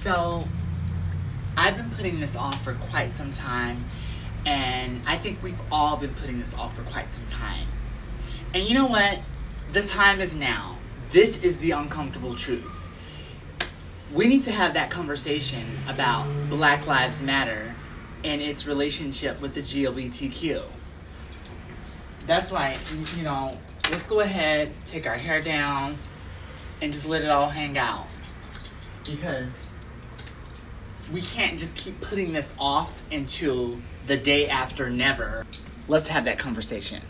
So, I've been putting this off for quite some time, and I think we've all been putting this off for quite some time. And you know what? The time is now. This is the uncomfortable truth. We need to have that conversation about Black Lives Matter and its relationship with the LGBTQ. That's right, let's go ahead, take our hair down, and just let it all hang out. Because we can't just keep putting this off until the day after never. Let's have that conversation.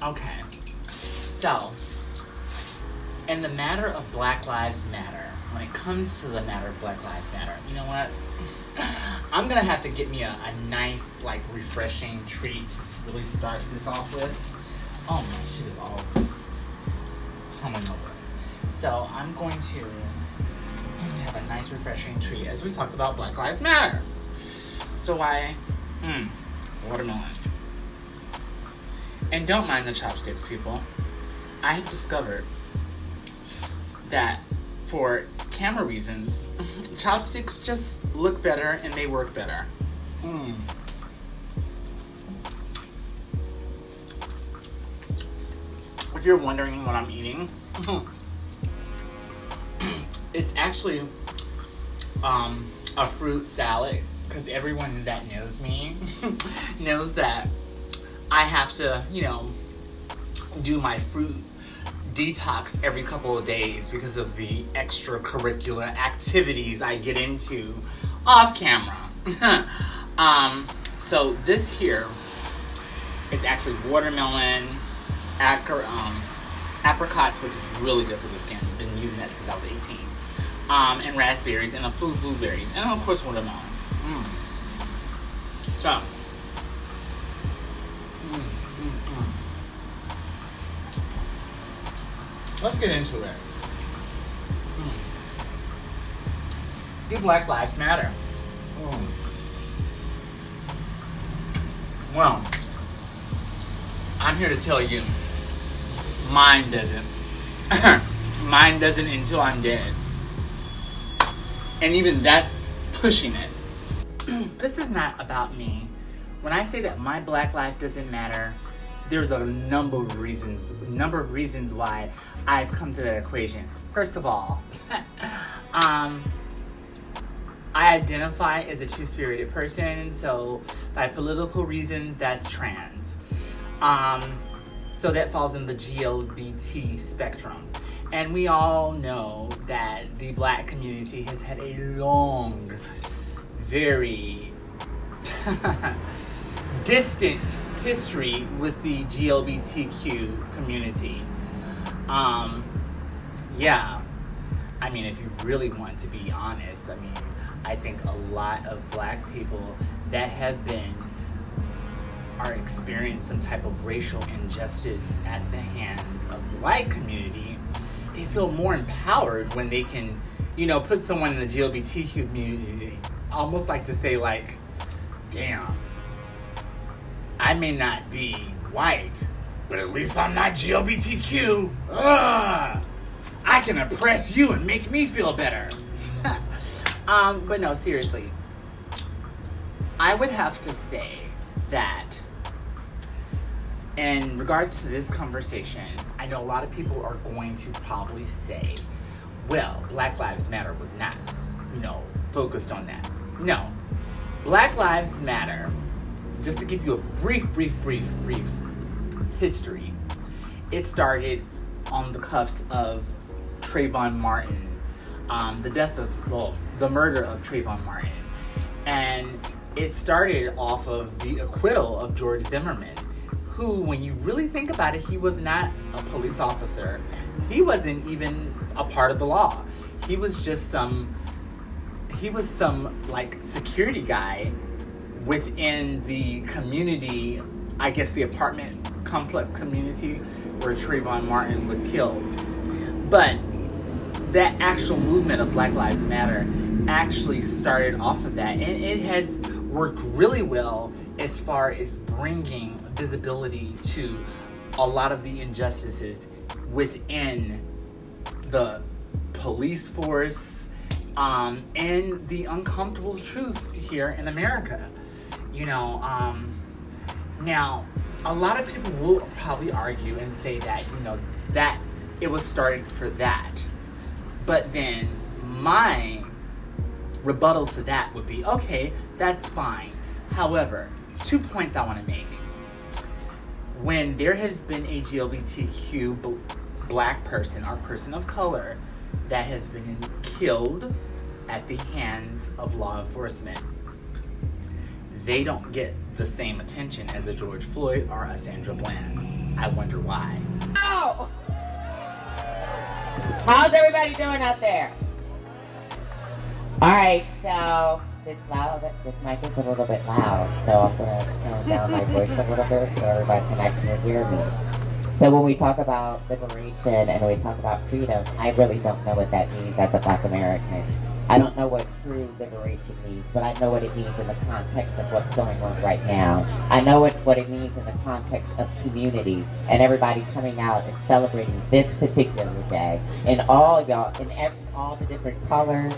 Okay, so in the matter of Black Lives Matter, when it comes to the matter of Black Lives Matter, you know what? I'm gonna have to get me a nice, refreshing treat to really start this off with. Oh, my shit is all tumbling over. So I'm going to have a nice, refreshing treat as we talk about Black Lives Matter. So watermelon. And don't mind the chopsticks, people. I have discovered that for camera reasons, chopsticks just look better and they work better. If you're wondering what I'm eating, it's actually a fruit salad, because everyone that knows me knows that I have to, do my fruit detox every couple of days because of the extracurricular activities I get into off camera. So this here is actually watermelon, apricots, which is really good for the skin. I've been using that since I was 18. And raspberries, and a few blueberries, and of course watermelon. So, let's get into it. Do Black Lives Matter? Well, I'm here to tell you, mine doesn't. Mine doesn't until I'm dead. And even that's pushing it. This is not about me. When I say that my Black life doesn't matter, there's a number of reasons why I've come to that equation. First of all, I identify as a two-spirited person, so by political reasons, that's trans. So that falls in the LGBT spectrum. And we all know that the Black community has had a long, very distant history with the LGBTQ community. I mean, if you really want to be honest, I think a lot of Black people that are experiencing some type of racial injustice at the hands of the white community, they feel more empowered when they can, put someone in the LGBTQ community, almost like to say, damn, I may not be white, but at least I'm not LGBTQ. I can oppress you and make me feel better. But no, seriously. I would have to say that in regards to this conversation, I know a lot of people are going to probably say, well, Black Lives Matter was not, focused on that. No. Black Lives Matter, just to give you a brief history, it started on the cuffs of Trayvon Martin, the murder of Trayvon Martin. And it started off of the acquittal of George Zimmerman, who, when you really think about it, he was not a police officer. He wasn't even a part of the law. He was just some security guy within the community, I guess the apartment complex community where Trayvon Martin was killed. But that actual movement of Black Lives Matter actually started off of that, and it has worked really well as far as bringing visibility to a lot of the injustices within the police force, and the uncomfortable truth here in America. Now a lot of people will probably argue and say that that it was started for that, but then my rebuttal to that would be, okay, that's fine. However, 2 points I want to make. When there has been a LGBTQ black person or person of color that has been killed at the hands of law enforcement, they don't get the same attention as a George Floyd or a Sandra Bland. I wonder why. Oh! How's everybody doing out there? Alright, so this mic is a little bit loud, so I'm going to tone down my voice a little bit so everybody can actually hear me. So when we talk about liberation and we talk about freedom, I really don't know what that means as a Black American. I don't know what true liberation means, but I know what it means in the context of what's going on right now. I know what it means in the context of community and everybody coming out and celebrating this particular day. And all y'all, in all the different colors,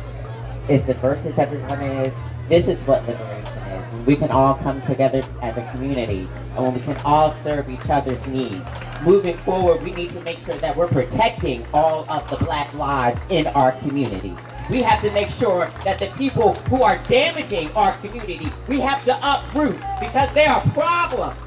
as diverse as everyone is, this is what liberation is. When we can all come together as a community and when we can all serve each other's needs. Moving forward, we need to make sure that we're protecting all of the Black lives in our community. We have to make sure that the people who are damaging our community, we have to uproot, because they are problems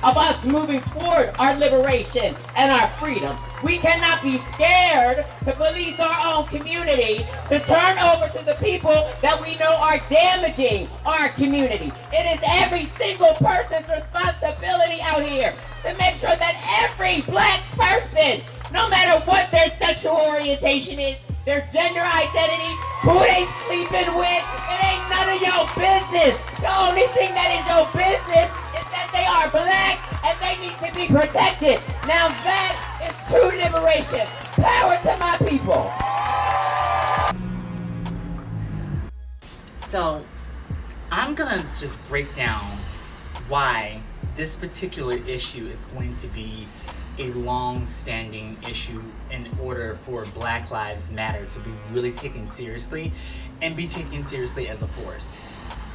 of us moving toward our liberation and our freedom. We cannot be scared to police our own community, to turn over to the people that we know are damaging our community. It is every single person's responsibility out here to make sure that every Black person, no matter what their sexual orientation is, their gender identity, who they sleeping with, it ain't none of your business. The only thing that is your business is that they are Black and they need to be protected. Now that is true liberation. Power to my people. So I'm gonna just break down why this particular issue is going to be a long-standing issue in order for Black Lives Matter to be really taken seriously and be taken seriously as a force.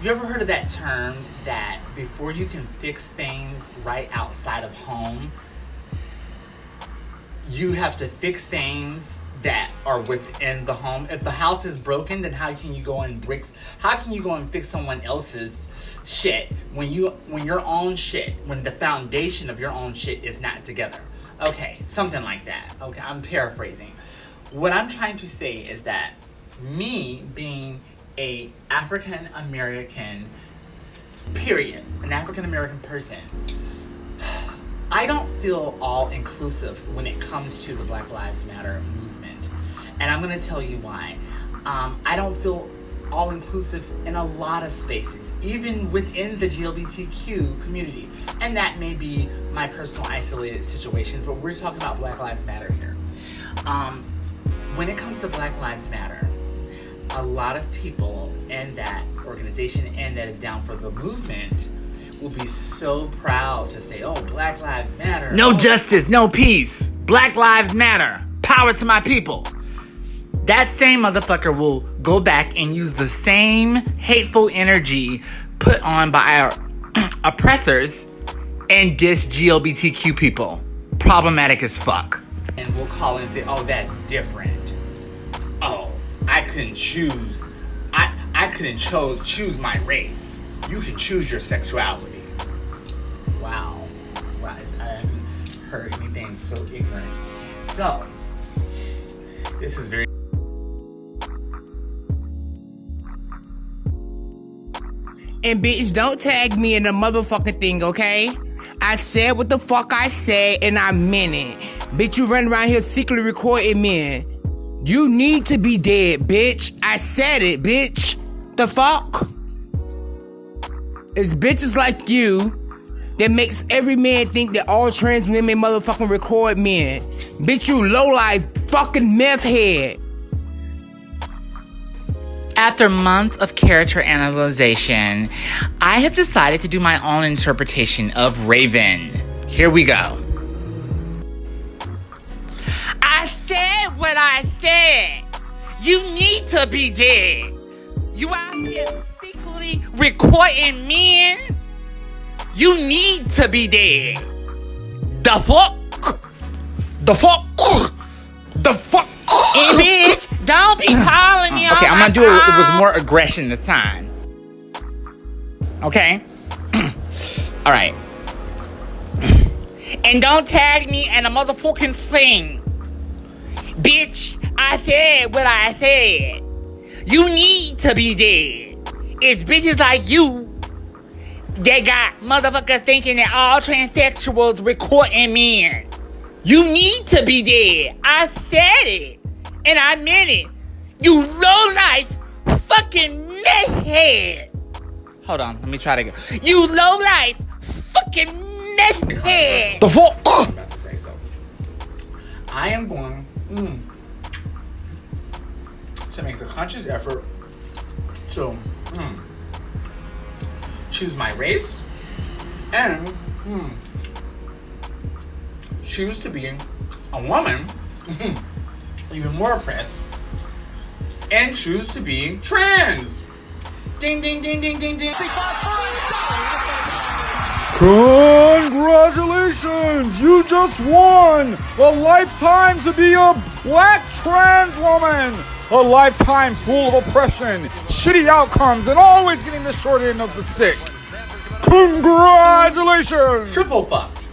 You ever heard of that term that before you can fix things right outside of home, you have to fix things that are within the home? If the house is broken, then how can you go and fix someone else's shit when your own shit, when the foundation of your own shit is not together? Okay, something like that. Okay, I'm paraphrasing. What I'm trying to say is that me being a African American, period, an African American person, I don't feel all inclusive when it comes to the Black Lives Matter movement. And I'm gonna tell you why. I don't feel all inclusive in a lot of spaces, even within the LGBTQ community. And that may be my personal isolated situations, but we're talking about Black Lives Matter here. When it comes to Black Lives Matter, a lot of people in that organization and that is down for the movement will be so proud to say, oh, Black Lives Matter. No justice, no peace. Black Lives Matter. Power to my people. That same motherfucker will go back and use the same hateful energy put on by our oppressors and diss LGBTQ people. Problematic as fuck. And we'll call and say, oh, that's different. Oh, I couldn't choose. I couldn't choose my race. You can choose your sexuality. Wow. I haven't heard anything so ignorant. So, this is very... And bitch, don't tag me in the motherfucking thing, okay? I said what the fuck I said and I meant it. Bitch, you run around here secretly recording me. You need to be dead, bitch. I said it, bitch. The fuck? It's bitches like you that makes every man think that all trans women motherfucking record men. Bitch, you low-life fucking meth head. After months of character analyzation, I have decided to do my own interpretation of Raven. Here we go. I said what I said. You need to be dead. You out here secretly recording men? You need to be dead. The fuck? The fuck? The fuck? And bitch, don't be calling me. Okay, I'm gonna do it with more aggression this time. Okay? Alright. And don't tag me in a motherfucking thing. Bitch, I said what I said. You need to be dead. It's bitches like you that got motherfuckers thinking that all transsexuals recording men. You need to be dead. I said it. And I meant it. You low-life fucking meth head. Hold on, let me try to go. You low-life fucking meth head. The fuck? I'm about to say so. I am going to make the conscious effort to choose my race and choose to be a woman, even more oppressed, and choose to be trans. Ding, ding, ding, ding, ding, ding. Congratulations! You just won a lifetime to be a black trans woman! A lifetime full of oppression, shitty outcomes, and always getting the short end of the stick. Congratulations! Triple fucked.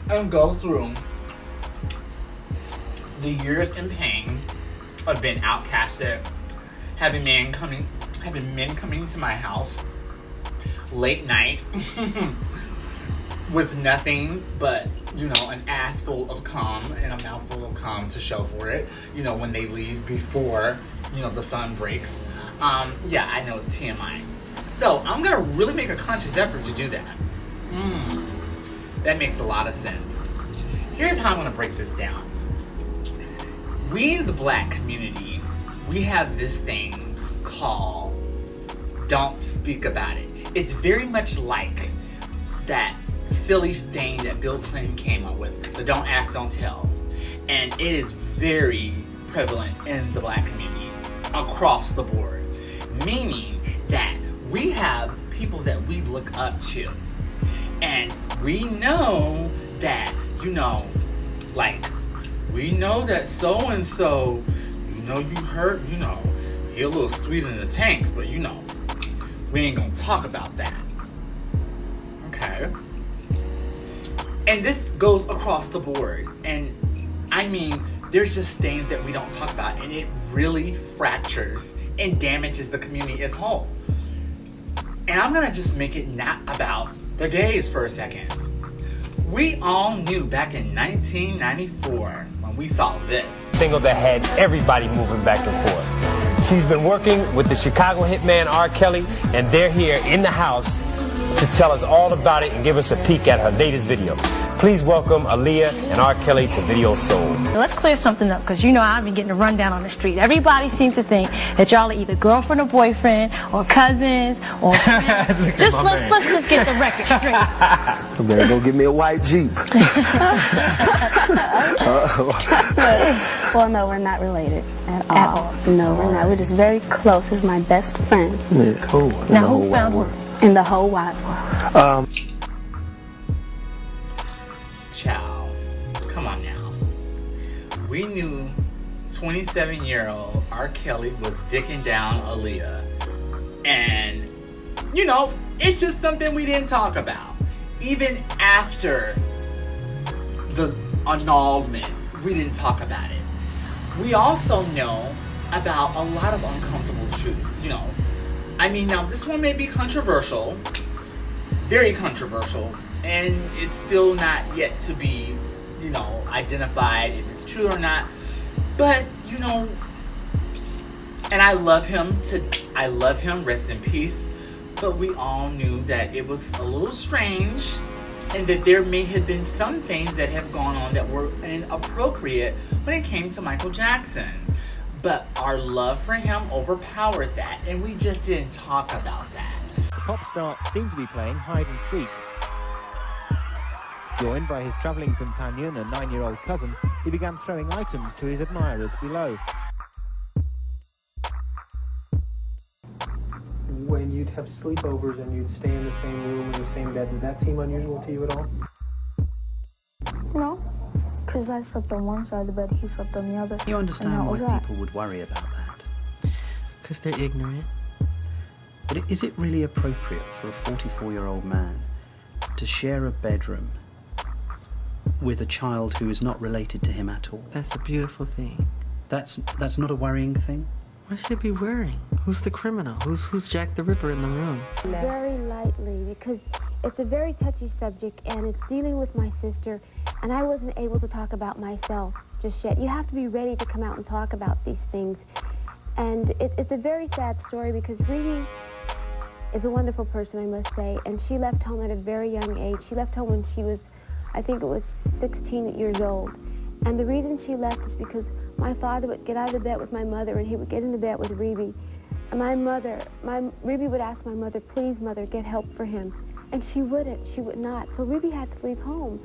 And go through the years in pain of being outcasted, having men coming to my house late night with nothing but, an ass full of cum and a mouth full of cum to show for it, when they leave before, the sun breaks. Yeah, I know, TMI. So I'm gonna really make a conscious effort to do that. That makes a lot of sense. Here's how I'm gonna break this down. We in the black community, we have this thing called don't speak about it. It's very much like that Philly thing that Bill Clinton came up with, the don't ask, don't tell. And it is very prevalent in the black community across the board. Meaning that we have people that we look up to. And we know that, we know that so-and-so, you hurt, you're a little sweet in the tanks, but we ain't gonna talk about that. Okay? And this goes across the board. And I mean, there's just things that we don't talk about, and it really fractures and damages the community as a whole. And I'm gonna just make it not about the gays for a second. We all knew back in 1994 when we saw this. Single that had everybody moving back and forth. She's been working with the Chicago hitman R. Kelly, and they're here in the house to tell us all about it and give us a peek at her latest video. Please welcome Aaliyah and R. Kelly to Video Soul. Let's clear something up, because I've been getting a rundown on the street. Everybody seems to think that y'all are either girlfriend or boyfriend, or cousins, or friends. let's just get the record straight. I better go get me a white Jeep. Well, no, we're not related at all. No, we're not. We're just very close. He's my best friend. Yeah, cool. Now, who found her? In the whole wide world. Child, come on now. We knew 27-year-old R. Kelly was dicking down Aaliyah. And, it's just something we didn't talk about. Even after the annulment, we didn't talk about it. We also know about a lot of uncomfortable truths, now this one may be controversial, very controversial, and it's still not yet to be, identified if it's true or not. But, and I love him, rest in peace. but we all knew that it was a little strange and that there may have been some things that have gone on that were inappropriate when it came to Michael Jackson. But our love for him overpowered that, and we just didn't talk about that. The pop star seemed to be playing hide and seek. Joined by his travelling companion and 9-year-old cousin, he began throwing items to his admirers below. When you'd have sleepovers and you'd stay in the same room, in the same bed, did that seem unusual to you at all? No, because I slept on one side of the bed, he slept on the other. You understand why people would worry about that? Because they're ignorant. But is it really appropriate for a 44-year-old man to share a bedroom with a child who is not related to him at all? That's a beautiful thing. That's not a worrying thing? Why should it be worrying? Who's the criminal? Who's Jack the Ripper in the room? Very lightly, because it's a very touchy subject and it's dealing with my sister, and I wasn't able to talk about myself just yet. You have to be ready to come out and talk about these things. And it's a very sad story because Riri is a wonderful person, I must say, and she left home at a very young age. She left home when she was, I think it was 16 years old. And the reason she left is because my father would get out of the bed with my mother and he would get in the bed with Riri. And Riri would ask my mother, please mother, get help for him. And she wouldn't, she would not. So Riri had to leave home.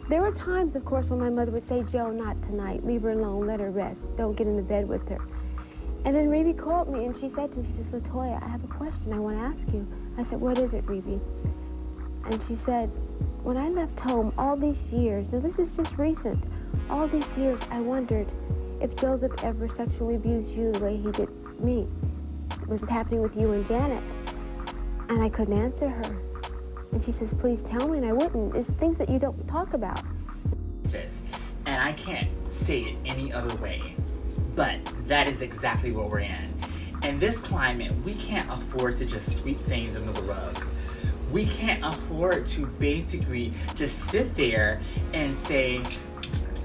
There were times, of course, when my mother would say, Joe, not tonight, leave her alone, let her rest, don't get in the bed with her. And then Riri called me and she said to me, she says, Latoya, I have a question I want to ask you. I said, what is it, Riri? And she said, when I left home all these years, now this is just recent, all these years I wondered if Joseph ever sexually abused you the way he did me. Was it happening with you and Janet? And I couldn't answer her. And she says, please tell me, and I wouldn't. It's things that you don't talk about. And I can't say it any other way, but that is exactly what we're in. In this climate, we can't afford to just sweep things under the rug. We can't afford to basically just sit there and say,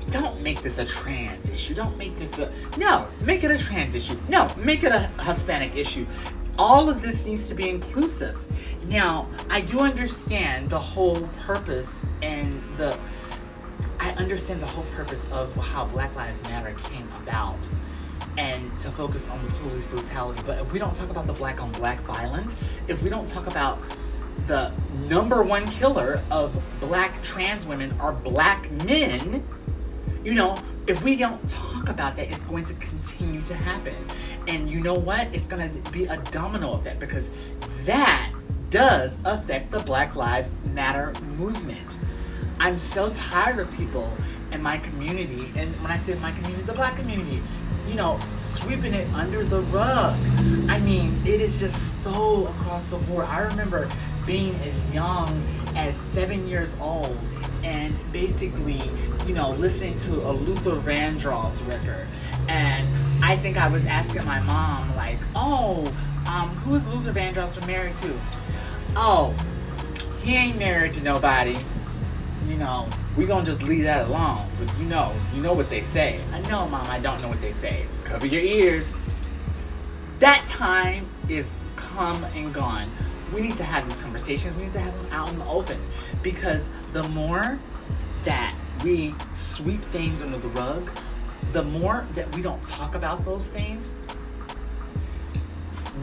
don't make this a trans issue. Don't make this no, make it a trans issue. No, make it a Hispanic issue. All of this needs to be inclusive. Now, I do understand the whole purpose I understand the whole purpose of how Black Lives Matter came about and to focus on the police brutality. But if we don't talk about the black on black violence, if we don't talk about the #1 killer of black trans women are black men, you know, if we don't talk about that, it's going to continue to happen. And you know what? It's going to be a domino effect because that does affect the Black Lives Matter movement. I'm so tired of people in my community, and when I say my community, the black community, you know, sweeping it under the rug. I mean, it is just so across the board. I remember being as young as 7 years old and basically, you know, listening to a Luther Vandross record. And I think I was asking my mom, like, who's Luther Vandross married to? Oh, he ain't married to nobody. You know, we gonna just leave that alone. But you know what they say. I know, Mom, I don't know what they say. Cover your ears. That time is come and gone. We need to have these conversations. We need to have them out in the open. Because the more that we sweep things under the rug, the more that we don't talk about those things,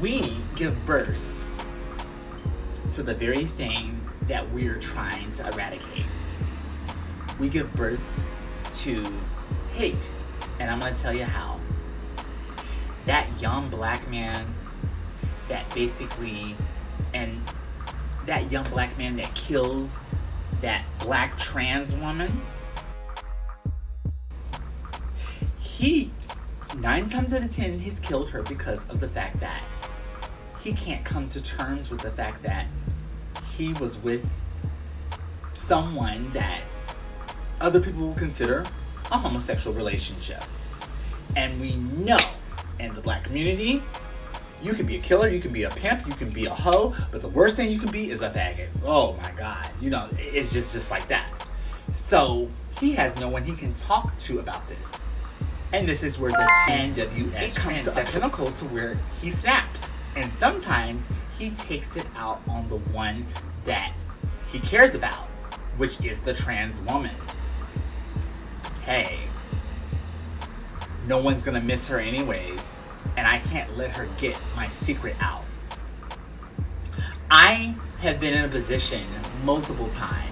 we give birth to the very thing that we're trying to eradicate. We give birth to hate, and I'm going to tell you how. That young black man that basically, and that young black man that kills that black trans woman, he, 9 times out of 10, he's killed her because of the fact that he can't come to terms with the fact that he was with someone that other people will consider a homosexual relationship. And we know in the black community, you can be a killer, you can be a pimp, you can be a hoe, but the worst thing you can be is a faggot. Oh my God, you know, it's just like that. So he has no one he can talk to about this. And this is where the NWS comes to a pinnacle to where he snaps. And sometimes he takes it out on the one that he cares about, which is the trans woman. Hey, no one's gonna miss her anyways, and I can't let her get my secret out. I have been in a position multiple times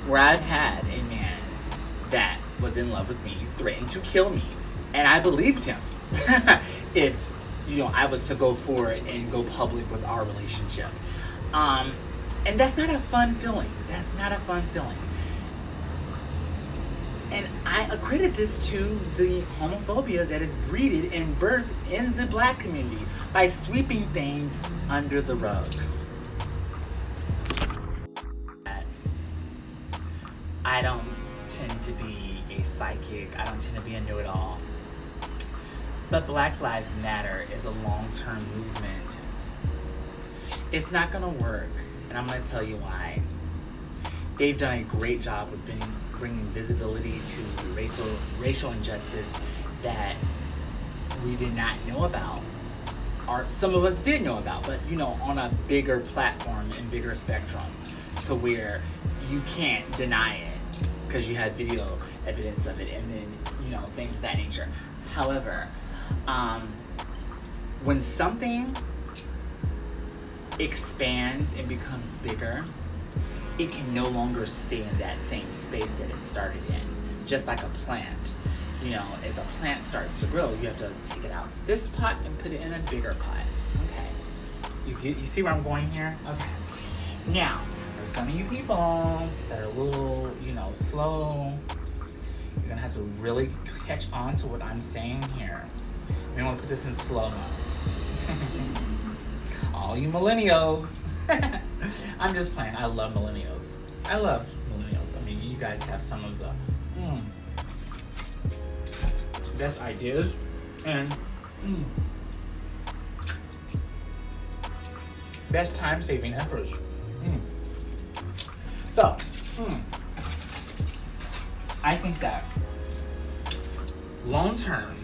where I've had a man that was in love with me threaten to kill me, and I believed him. If I was to go forward and go public with our relationship, and that's not a fun feeling. That's not a fun feeling. And I accredit this to the homophobia that is breeded and birthed in the black community by sweeping things under the rug. I don't tend to be a psychic. I don't tend to be a know-it-all. But Black Lives Matter is a long-term movement. It's not going to work, and I'm going to tell you why. They've done a great job with bringing visibility to racial injustice that we did not know about, or some of us did know about, but on a bigger platform and bigger spectrum, to where you can't deny it because you have video evidence of it, and then things of that nature. However, when something expands and becomes bigger, it can no longer stay in that same space that it started in. Just like a plant. As a plant starts to grow, you have to take it out of this pot and put it in a bigger pot. Okay. You see where I'm going here? Okay. Now, for some of you people that are a little, slow, you're gonna have to really catch on to what I'm saying here. We want to put this in slow-mo. All you millennials. I'm just playing. I love millennials. I love millennials. I mean, you guys have some of the best ideas and best time-saving efforts. So, I think that long-term,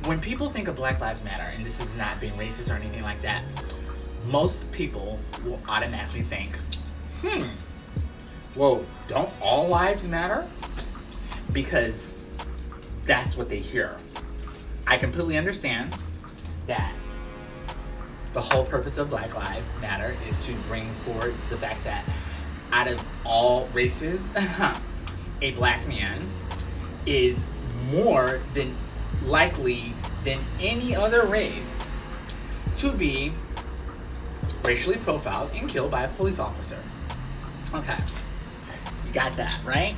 when people think of Black Lives Matter, and this is not being racist or anything like that, most people will automatically think, well, don't all lives matter? Because that's what they hear. I completely understand that the whole purpose of Black Lives Matter is to bring forward the fact that out of all races, a black man is more than likely than any other race to be racially profiled and killed by a police officer. Okay, you got that, right?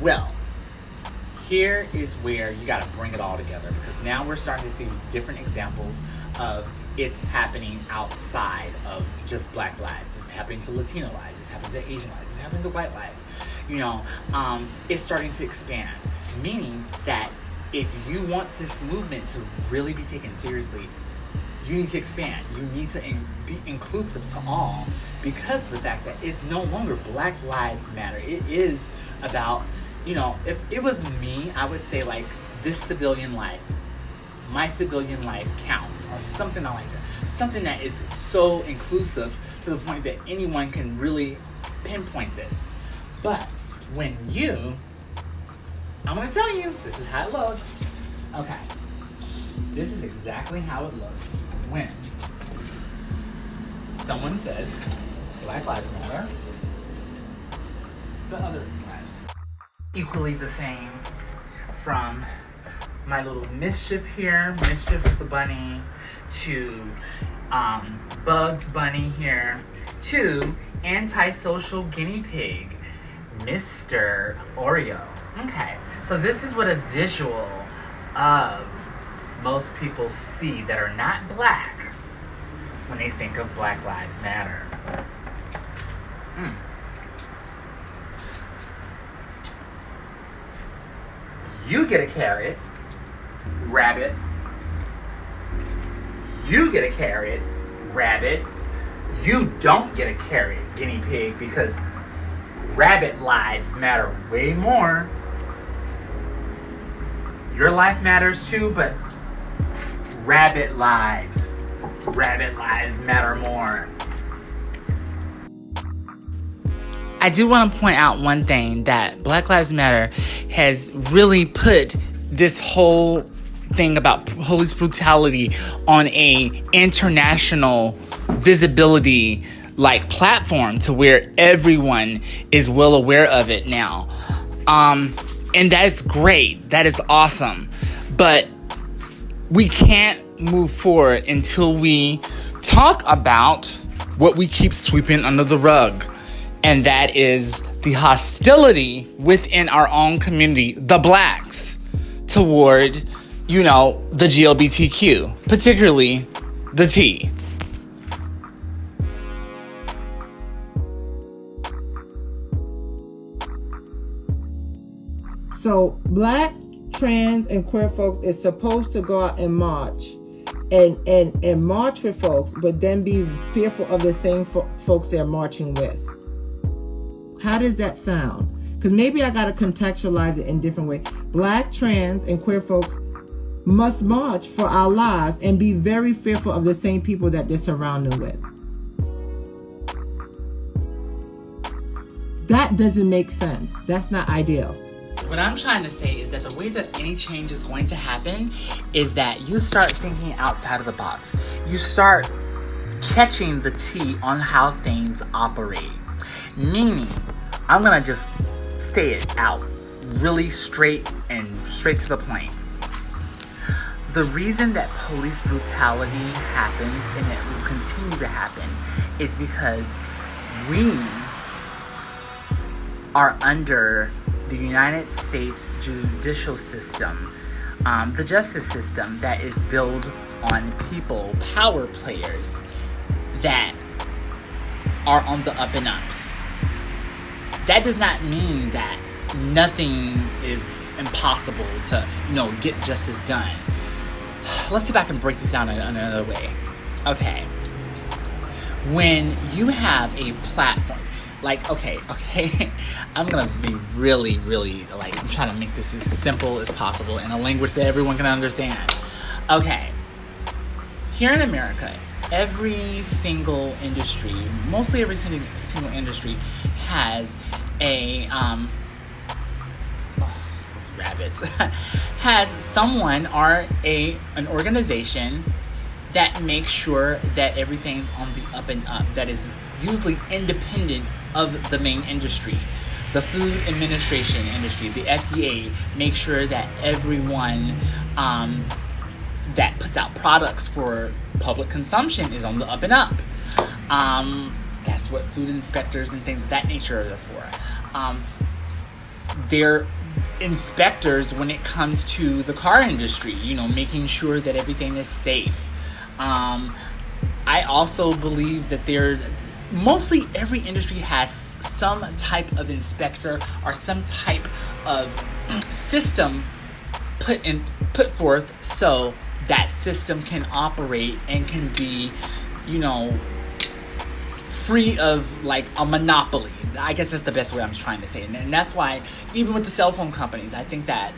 Well, here is where you got to bring it all together, because now we're starting to see different examples of it's happening outside of just Black lives. It's happening to Latino lives. It's happening to Asian lives. It's happening to white lives. It's starting to expand, meaning that if you want this movement to really be taken seriously, you need to expand. You need to be inclusive to all, because of the fact that it's no longer Black Lives Matter. It is about, if it was me, I would say like this civilian life, my civilian life counts, or something like that. Something that is so inclusive to the point that anyone can really pinpoint this. But when I'm going to tell you, this is how it looks. Okay. This is exactly how it looks when someone says Black Lives Matter, but other lives. Equally the same, from my little Mischief here, Mischief the bunny, to Bugs Bunny here, to antisocial guinea pig, Mr. Oreo. Okay, so this is what a visual of most people see that are not black when they think of Black Lives Matter. You get a carrot, rabbit. You get a carrot, rabbit. You don't get a carrot, guinea pig, because rabbit lives matter way more. Your life matters too, but rabbit lives Rabbit Lives Matter more. I do want to point out one thing, that Black Lives Matter has really put this whole thing about police brutality on a international visibility platform, to where everyone is well aware of it now. And that's great. That is awesome. But we can't move forward until we talk about what we keep sweeping under the rug. And that is the hostility within our own community, the blacks, toward, the LGBTQ, particularly the T. So black, trans, and queer folks is supposed to go out and march and march with folks, but then be fearful of the same folks they're marching with. How does that sound? Because maybe I got to contextualize it in different ways. Black, trans, and queer folks must march for our lives and be very fearful of the same people that they're surrounded with. That doesn't make sense. That's not ideal. What I'm trying to say is that the way that any change is going to happen is that you start thinking outside of the box. You start catching the tea on how things operate. Meaning, I'm going to just say it out really straight to the point. The reason that police brutality happens, and it will continue to happen, is because we are under the United States judicial system, the justice system that is built on people, power players that are on the up and ups. That does not mean that nothing is impossible to, get justice done. Let's see if I can break this down in another way. Okay. When you have a platform, okay, I'm gonna be really, I'm trying to make this as simple as possible in a language that everyone can understand. Okay, here in America, every single industry, mostly every single industry, has a rabbits has someone or an organization that makes sure that everything's on the up and up, that is usually independent of the main industry. The Food Administration industry, the FDA, makes sure that everyone that puts out products for public consumption is on the up and up. That's what food inspectors and things of that nature are there for. They're inspectors when it comes to the car industry, making sure that everything is safe. I also believe that mostly every industry has some type of inspector or some type of system put forth so that system can operate and can be, free of a monopoly. I guess that's the best way I'm trying to say it. And that's why even with the cell phone companies, I think that,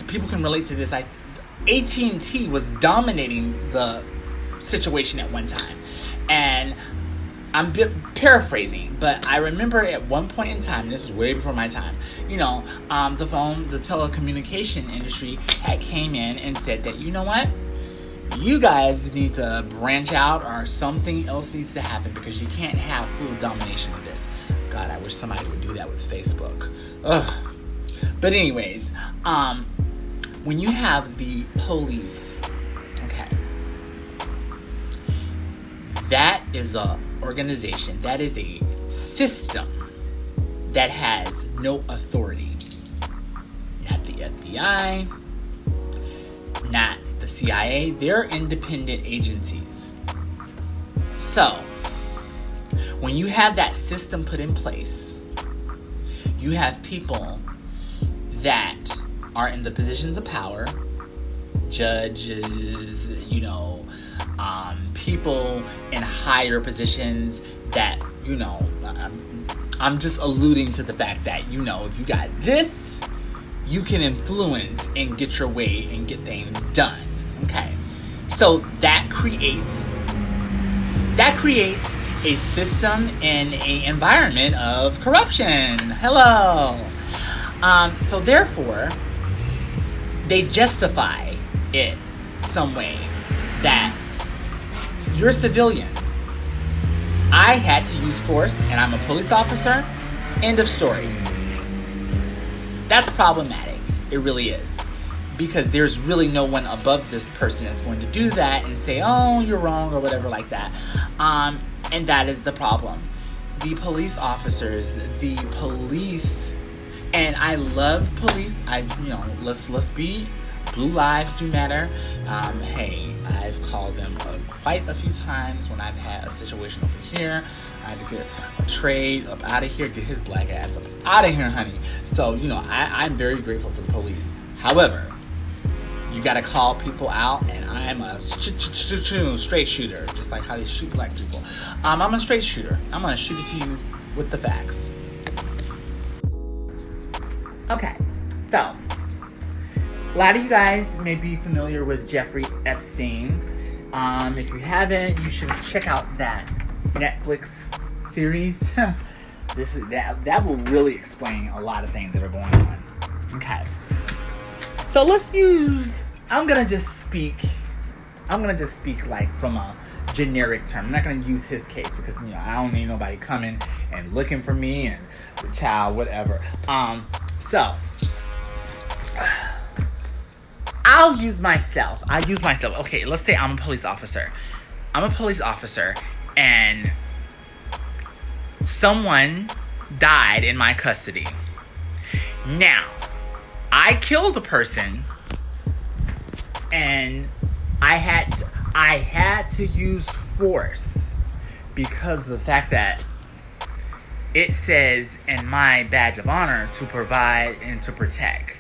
people can relate to this. AT&T was dominating the situation at one time. And I'm paraphrasing, but I remember at one point in time, this is way before my time, the telecommunication industry had came in and said that, you know what? You guys need to branch out, or something else needs to happen, because you can't have full domination of this. God, I wish somebody would do that with Facebook. Ugh. But anyways, when you have the police, okay, that is a organization, that is a system that has no authority. Not the FBI, not the CIA, they're independent agencies. So, when you have that system put in place, you have people that are in the positions of power, judges, people in higher positions that, I'm just alluding to the fact that, if you got this, you can influence and get your way and get things done. Okay. So that creates a system and an environment of corruption. Hello. So therefore, they justify it some way that you're a civilian. I had to use force and I'm a police officer. End of story. That's problematic. It really is. Because there's really no one above this person that's going to do that and say, oh, you're wrong or whatever like that. And that is the problem. The police officers, the police, and I love police. Let's be, blue lives do matter. Hey, I've called them quite a few times when I've had a situation over here. I had to get a trade up out of here, get his black ass up out of here, honey. So, I'm very grateful for the police. However, you gotta call people out, and I'm a straight shooter, just like how they shoot black people. I'm a straight shooter. I'm gonna shoot it to you with the facts. Okay, so a lot of you guys may be familiar with Jeffrey Epstein. If you haven't, you should check out that Netflix series. That will really explain a lot of things that are going on. Okay, so I'm gonna just speak like from a generic term. I'm not gonna use his case because I don't need nobody coming and looking for me and the child, whatever. So I'll use myself. Okay, let's say I'm a police officer. And someone died in my custody. Now, I killed a person and I had to use force because of the fact that it says in my badge of honor to provide and to protect.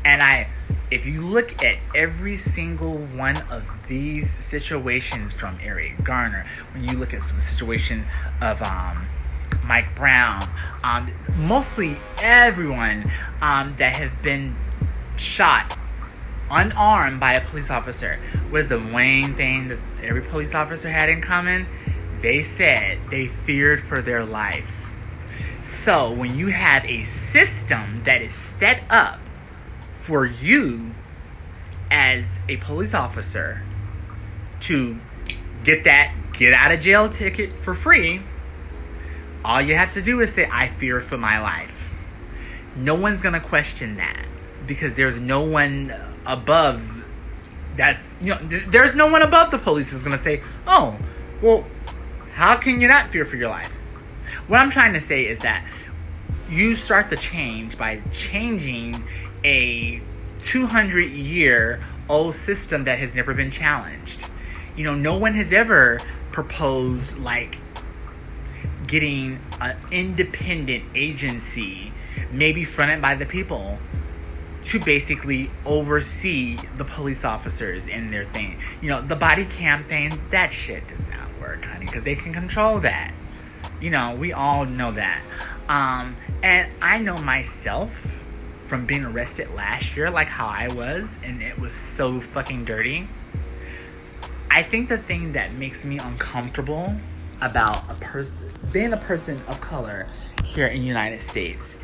And if you look at every single one of these situations from Eric Garner, when you look at the situation of Mike Brown, mostly everyone that has been shot unarmed by a police officer, was the main thing that every police officer had in common? They said they feared for their life. So when you have a system that is set up for you as a police officer to get out of jail ticket for free, all you have to do is say, I fear for my life. No one's gonna question that because there's no one above there's no one above the police is gonna say, oh, well, how can you not fear for your life? What I'm trying to say is that you start the change by changing a 200-year-old system that has never been challenged. No one has ever proposed like getting an independent agency, maybe fronted by the people, to basically oversee the police officers in their thing. The body cam thing, that shit does not work, honey, because they can control that. We all know that. And I know myself from being arrested last year, like how I was, and it was so fucking dirty. I think the thing that makes me uncomfortable about being a person of color here in the United States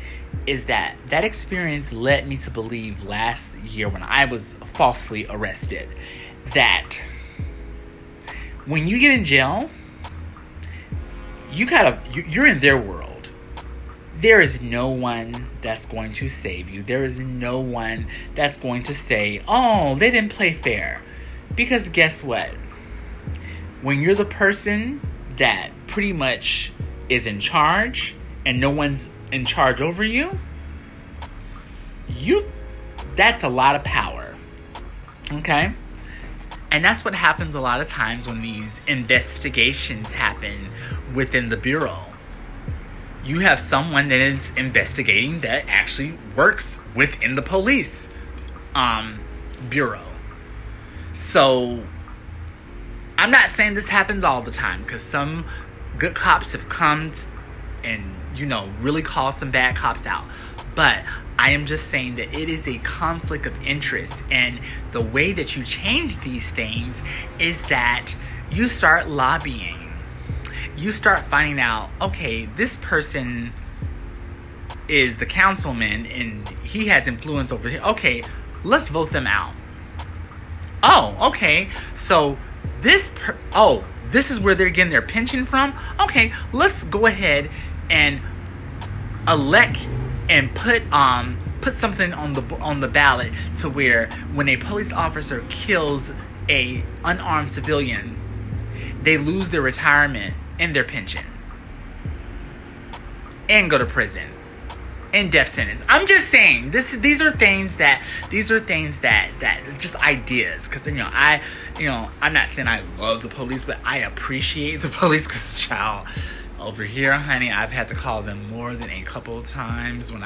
is that experience led me to believe last year when I was falsely arrested that when you get in jail, you're in their world. There is no one that's going to save you. There is no one that's going to say, oh, they didn't play fair. Because guess what? When you're the person that pretty much is in charge and no one's in charge over you, that's a lot of power. Okay? And that's what happens a lot of times when these investigations happen within the bureau. You have someone that is investigating that actually works within the police bureau. So I'm not saying this happens all the time, because some good cops have come and really called some bad cops out. But I am just saying that it is a conflict of interest, and the way that you change these things is that you start lobbying. You start finding out, okay, this person is the councilman and he has influence over here. Okay, let's vote them out. Oh, okay. So this is where they're getting their pension from. Okay, let's go ahead and elect and put something on the ballot to where when a police officer kills a unarmed civilian, they lose their retirement and their pension and go to prison and death sentence. I'm just saying these are things that just ideas, because I'm not saying I love the police, but I appreciate the police, because child, over here, honey, I've had to call them more than a couple of times when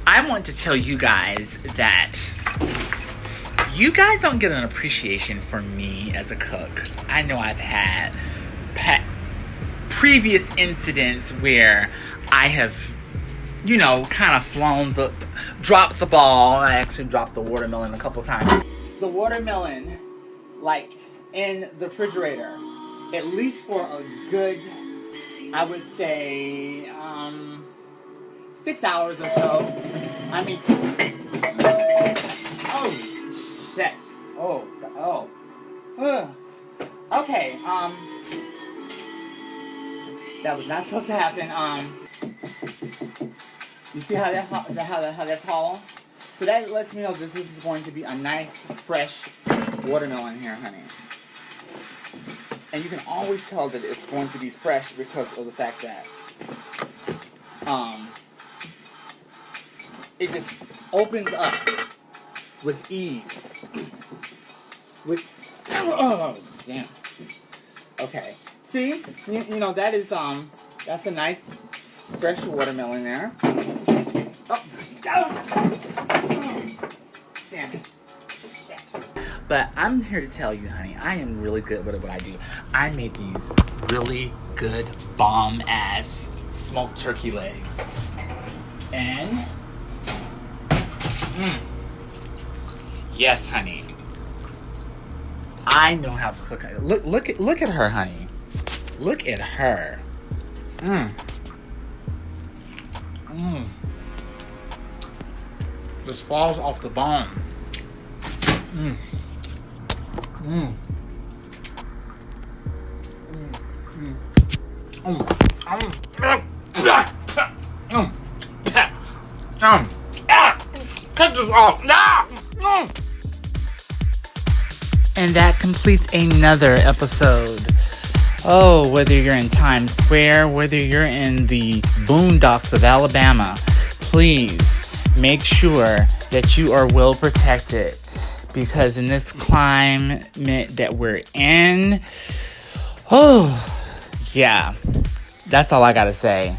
I want to tell you guys that you guys don't get an appreciation from me as a cook. I know I've had previous incidents where I have, kind of dropped the ball. I actually dropped the watermelon a couple times. The watermelon, like, in the refrigerator, at least for a good, I would say, 6 hours or so. I mean, oh, shit. Okay, that was not supposed to happen. You see how that's hollow? So that lets me know that this is going to be a nice, fresh watermelon here, honey. And you can always tell that it's going to be fresh because of the fact that it just opens up with ease. Oh, damn. Okay. See? That is, that's a nice fresh watermelon there. Oh. Damn it. But I'm here to tell you, honey, I am really good at what I do. I made these really good bomb-ass smoked turkey legs. And, yes, honey. I know how to cook. Look at her, honey. Look at her. Just falls off the bone. Cut this off now. And that completes another episode. Oh, whether you're in Times Square, whether you're in the boondocks of Alabama, please make sure that you are well protected. Because in this climate that we're in, yeah, that's all I gotta say.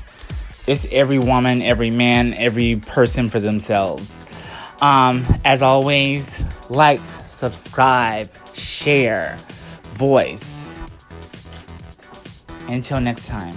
It's every woman, every man, every person for themselves. As always, like, subscribe, share, voice. Until next time.